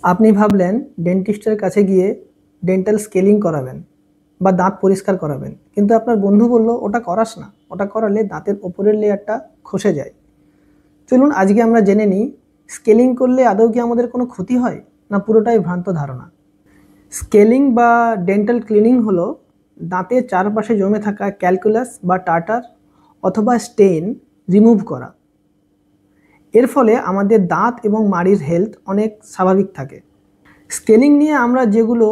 আপনি ভাবলেন ডেন্টিস্টের কাছে গিয়ে ডেন্টাল স্কেলিং করাবেন বা দাঁত পরিষ্কার করাবেন, কিন্তু আপনার বন্ধু বলল ওটা করাস না, ওটা করালে দাঁতের ওপরের লেয়ারটা খসে যায়। চলুন আজকে আমরা জেনে নিই স্কেলিং করলে আদৌ কি আমাদের কোনো ক্ষতি হয় না পুরোটাই ভ্রান্ত ধারণা। স্কেলিং বা ডেন্টাল ক্লিনিং হলো দাঁতের চারপাশে জমে থাকা ক্যালকুলাস বা টার্টার অথবা স্টেইন রিমুভ করা। এর ফলে আমাদের দাঁত এবং মাড়ির হেলথ অনেক স্বাভাবিক থাকে। স্কেলিং নিয়ে আমরা যেগুলো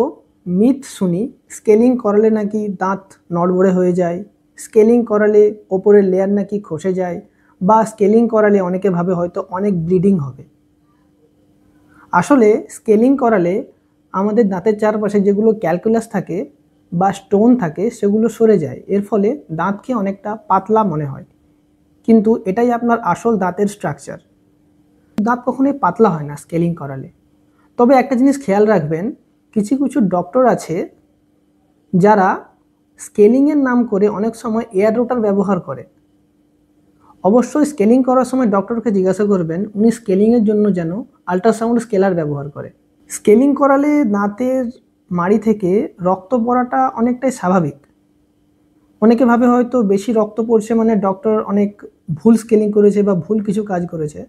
মিথ শুনি, স্কেলিং করালে নাকি দাঁত নড়বড়ে হয়ে যায়, স্কেলিং করালে ওপরের লেয়ার নাকি খসে যায়, বা স্কেলিং করালে অনেকে ভাবে হয়তো অনেক ব্লিডিং হবে। আসলে স্কেলিং করালে আমাদের দাঁতের চারপাশে যেগুলো ক্যালকুলাস থাকে বা স্টোন থাকে সেগুলো সরে যায়, এর ফলে দাঁতকে অনেকটা পাতলা মনে হয়, কিন্তু এটাই আপনার আসল দাঁতের স্ট্রাকচার। দাঁত কখনোই পাতলা হয় না স্কেলিং করালে। তবে একটা জিনিস খেয়াল রাখবেন, কিছু কিছু ডক্টর আছে যারা স্কেলিংয়ের নাম করে অনেক সময় এয়ার রোটার ব্যবহার করে। অবশ্যই স্কেলিং করার সময় ডক্টরকে জিজ্ঞাসা করবেন উনি স্কেলিংয়ের জন্য যেন আল্ট্রাসাউন্ড স্কেলার ব্যবহার করে। স্কেলিং করালে দাঁতের মাড়ি থেকে রক্ত পড়াটা অনেকটাই স্বাভাবিক। অনেকে ভাবে হয়তো বেশি রক্ত পড়ছে মানে ডক্টর অনেক ভুল স্কেলিং করেছে বা ভুল কিছু কাজ করেছে,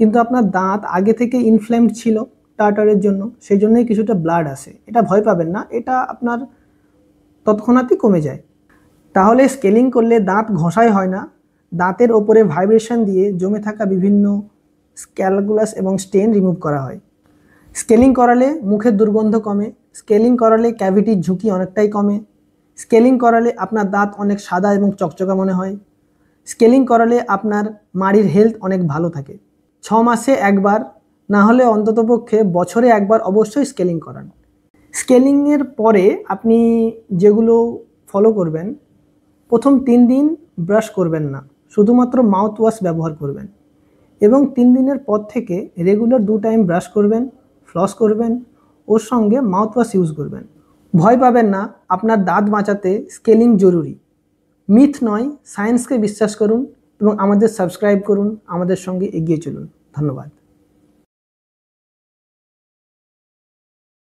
কিন্তু আপনার দাঁত আগে থেকে ইনফ্লেমড ছিল টার্টারের জন্য, সেই জন্যই কিছুটা ব্লাড আসে। এটা ভয় পাবেন না, এটা আপনার তৎক্ষণাৎই কমে যায়। তাহলে স্কেলিং করলে দাঁত ঘষাই হয় না, দাঁতের ওপরে ভাইব্রেশন দিয়ে জমে থাকা বিভিন্ন ক্যালকুলাস এবং স্টেন রিমুভ করা হয়। স্কেলিং করালে মুখের দুর্গন্ধ কমে, স্কেলিং করালে ক্যাভিটির ঝুঁকি অনেকটাই কমে, স্কেলিং করালে আপনার দাঁত অনেক সাদা এবং চকচকা মনে হয়, স্কেলিং করালে আপনার মাড়ির হেলথ অনেক ভালো থাকে। 6 মাসে একবার না হলে অন্ততপক্ষে বছরে একবার অবশ্যই স্কেলিং করান। স্কেলিংয়ের পরে আপনি যেগুলো ফলো করবেন, প্রথম 3 দিন ব্রাশ করবেন না, শুধুমাত্র মাউথ ওয়াশ ব্যবহার করবেন, এবং 3 দিনের পর থেকে রেগুলার 2 টাইম ব্রাশ করবেন, ফ্লস করবেন, ওর সঙ্গে মাউথ ওয়াশ ইউজ করবেন। ভয় পাবেন না, আপনার দাঁত বাঁচাতে স্কেলিং জরুরি। মিথ নয়, সায়েন্সকে বিশ্বাস করুন এবং আমাদের সাবস্ক্রাইব করুন, আমাদের সঙ্গে এগিয়ে চলুন। ধন্যবাদ।